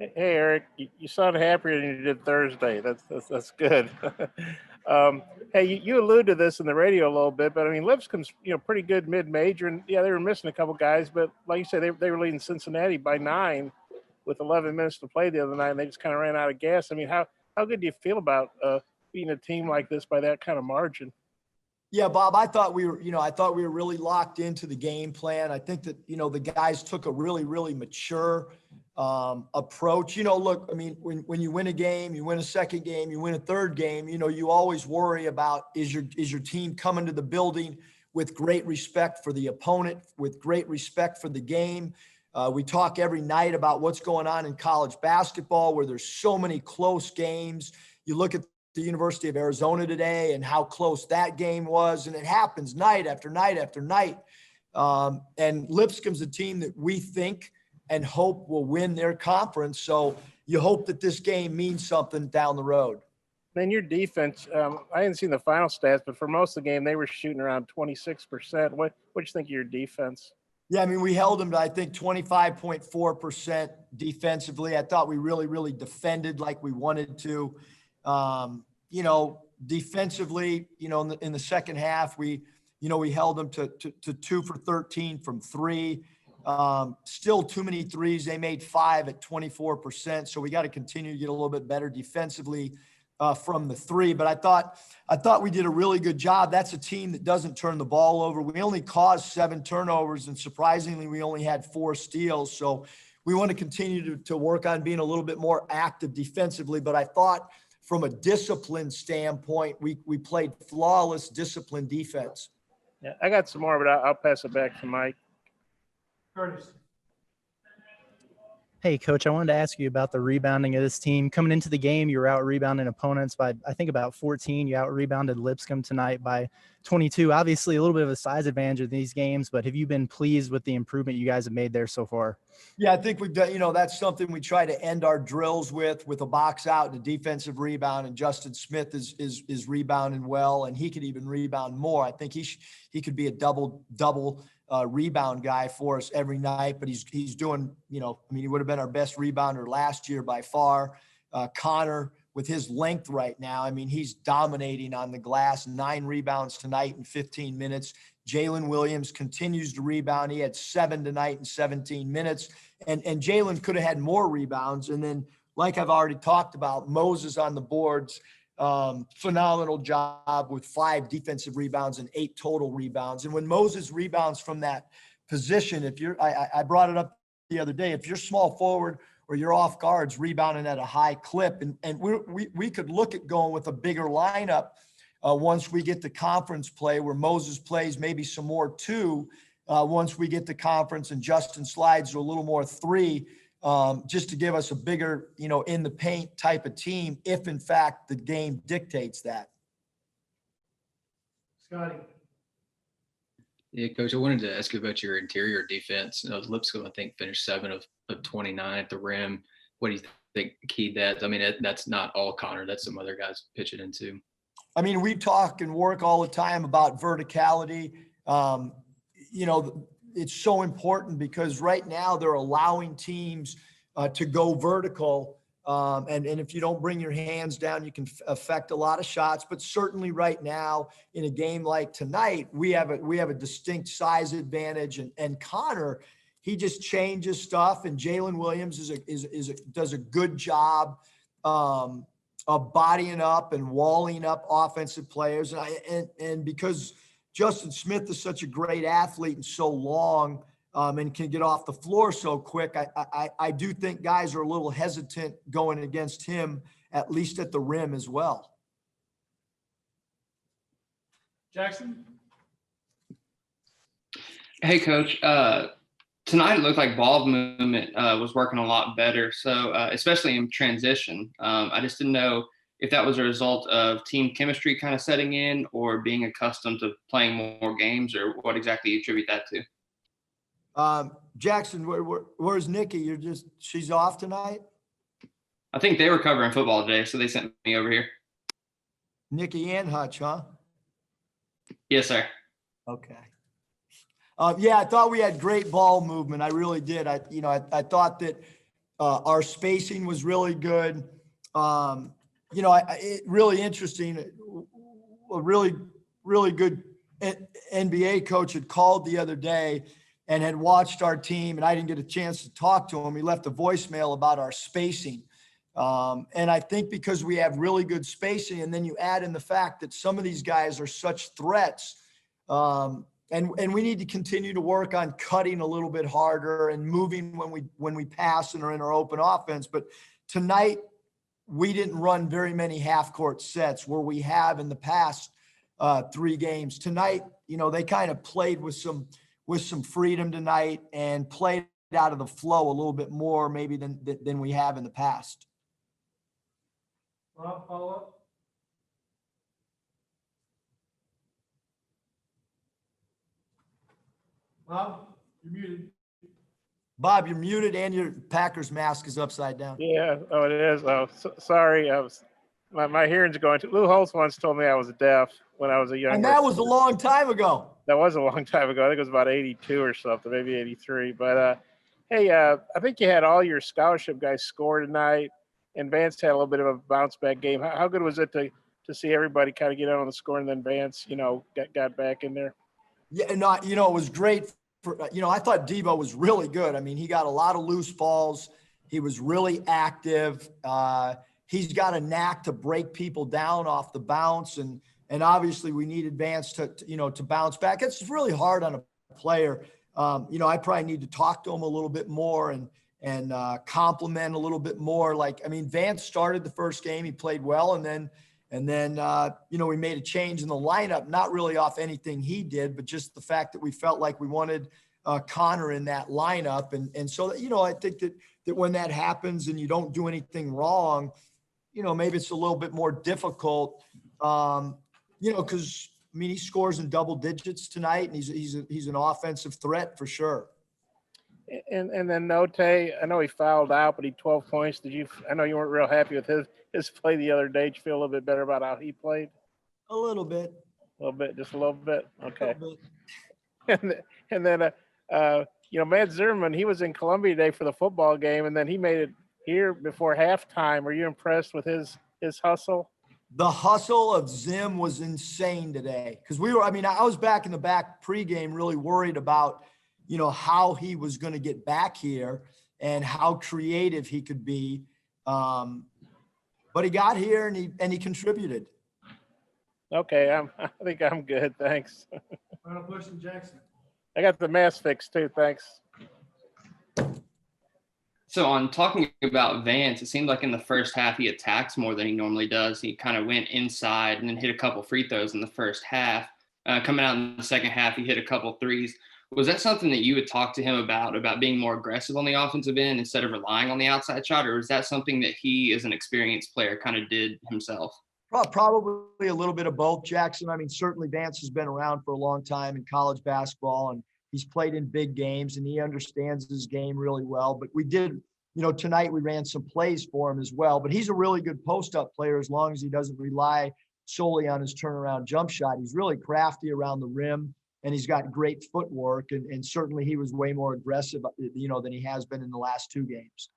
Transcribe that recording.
Hey, Eric, you sound happier than you did Thursday. That's good. Hey, you alluded to this in the radio a little bit, but I mean, Lipscomb's pretty good mid-major, and yeah, they were missing a couple guys, but like you said, they were leading Cincinnati by 9 with 11 minutes to play the other night, and they just kind of ran out of gas. I mean, how good do you feel about beating a team like this by that kind of margin? Yeah, Bob, I thought we were really locked into the game plan. I think that, the guys took a really, really mature approach. Look, I mean, when you win a game, you win a second game, you win a third game, you always worry about, is your team coming to the building with great respect for the opponent, with great respect for the game. We talk every night about what's going on in college basketball, where there's so many close games. You look at the University of Arizona today and how close that game was. And it happens night after night after night. And Lipscomb's a team that we think and hope will win their conference. So you hope that this game means something down the road. Man, your defense, I hadn't seen the final stats, but for most of the game, they were shooting around 26%. What do you think of your defense? Yeah, I mean, we held them to, I think, 25.4% defensively. I thought we really, really defended like we wanted to. Defensively, in the second half, we held them to 2 for 13 from 3. Still too many threes. They made 5 at 24%. So we got to continue to get a little bit better defensively from the 3. But I thought we did a really good job. That's a team that doesn't turn the ball over. We only caused 7 turnovers, and surprisingly, we only had 4 steals. So we want to continue to work on being a little bit more active defensively. But I thought, from a discipline standpoint, we played flawless discipline defense. Yeah, I got some more, but I'll pass it back to Mike. Curtis. Hey, Coach, I wanted to ask you about the rebounding of this team. Coming into the game, you were out rebounding opponents by, I think, about 14. You out rebounded Lipscomb tonight by 22. Obviously, a little bit of a size advantage in these games, but have you been pleased with the improvement you guys have made there so far? Yeah, I think we've done, that's something we try to end our drills with a box out and a defensive rebound. And Justin Smith is rebounding well, and he could even rebound more. I think he could be a double rebound guy for us every night, but he's doing, he would have been our best rebounder last year by far. Connor, with his length right now, he's dominating on the glass. 9 rebounds tonight in 15 minutes. Jalen Williams continues to rebound. He had 7 tonight in 17 minutes. And Jalen could have had more rebounds. And then, like I've already talked about, Moses on the boards, phenomenal job with 5 defensive rebounds and 8 total rebounds. And when Moses rebounds from that position, I brought it up the other day, if you're small forward or you're off guards rebounding at a high clip, and we could look at going with a bigger lineup once we get the conference play, where Moses plays maybe some more 2 once we get the conference, and Justin slides to a little more 3. Just to give us a bigger, in the paint type of team, if in fact the game dictates that. Scotty. Yeah, Coach, I wanted to ask you about your interior defense. Lipscomb, I think, finished 7 of 29 at the rim. What do you think keyed that? That's not all Connor. That's some other guys pitching into. We talk and work all the time about verticality. It's so important because right now they're allowing teams to go vertical. And if you don't bring your hands down, you can affect a lot of shots. But certainly right now in a game like tonight, we have a distinct size advantage. And Connor, he just changes stuff. And Jalen Williams does a good job of bodying up and walling up offensive players. And because Justin Smith is such a great athlete and so long and can get off the floor so quick, I do think guys are a little hesitant going against him, at least at the rim as well. Jackson? Hey, Coach. Tonight it looked like ball movement was working a lot better, so especially in transition. I just didn't know if that was a result of team chemistry kind of setting in or being accustomed to playing more games, or what exactly you attribute that to. Jackson, where's Nikki? She's off tonight? I think they were covering football today, so they sent me over here. Nikki and Hutch, huh? Yes, sir. Okay. Yeah, I thought we had great ball movement. I really did. I thought that Our spacing was really good. Really interesting. A really, really good NBA coach had called the other day and had watched our team, and I didn't get a chance to talk to him. He left a voicemail about our spacing. And I think because we have really good spacing, and then you add in the fact that some of these guys are such threats, and we need to continue to work on cutting a little bit harder and moving when we pass and are in our open offense. But tonight, we didn't run very many half-court sets where we have in the past 3 games. Tonight, they kind of played with some freedom tonight and played out of the flow a little bit more maybe than we have in the past. Rob, follow up? Bob, you're muted. Bob, you're muted and your Packers mask is upside down. Yeah. Oh, it is. Oh, sorry. My hearing's going. Lou Holtz once told me I was deaf when I was a young. And that was a long time ago. That was a long time ago. I think it was about 82 or something, maybe 83. But hey, I think you had all your scholarship guys score tonight, and Vance had a little bit of a bounce back game. How good was it to see everybody kind of get out on the score, and then Vance, got back in there? Yeah, no, it was great. I thought Devo was really good. I mean, he got a lot of loose balls. He was really active. He's got a knack to break people down off the bounce, and obviously we needed Vance to bounce back. It's really hard on a player. I probably need to talk to him a little bit more and compliment a little bit more. Vance started the first game. He played well, and then we made a change in the lineup, not really off anything he did, but just the fact that we felt like we wanted Connor in that lineup. And so, I think that when that happens and you don't do anything wrong, maybe it's a little bit more difficult, because he scores in double digits tonight, and he's an offensive threat for sure. And then Note, I know he fouled out, but he 12 points. I know you weren't real happy with his play the other day. Did you feel a little bit better about how he played? A little bit. Just a little bit. Okay. A little bit. And then Matt Zimmerman, he was in Columbia today for the football game, and then he made it here before halftime. Were you impressed with his hustle? The hustle of Zim was insane today, because I was back in the back pregame really worried about, how he was going to get back here and how creative he could be. But he got here and he contributed. Okay. I think I'm good. Thanks. Final question, Jackson. I got the mask fixed too. Thanks. So on talking about Vance, it seemed like in the first half he attacks more than he normally does. He kind of went inside and then hit a couple free throws in the first half. Coming out in the second half, he hit a couple threes. Was that something that you would talk to him about being more aggressive on the offensive end instead of relying on the outside shot? Or is that something that he, as an experienced player, kind of did himself? Probably a little bit of both, Jackson. Certainly Vance has been around for a long time in college basketball, and he's played in big games, and he understands his game really well. But we did, tonight we ran some plays for him as well. But he's a really good post-up player as long as he doesn't rely solely on his turnaround jump shot. He's really crafty around the rim, and he's got great footwork. And certainly he was way more aggressive, than he has been in the last 2 games.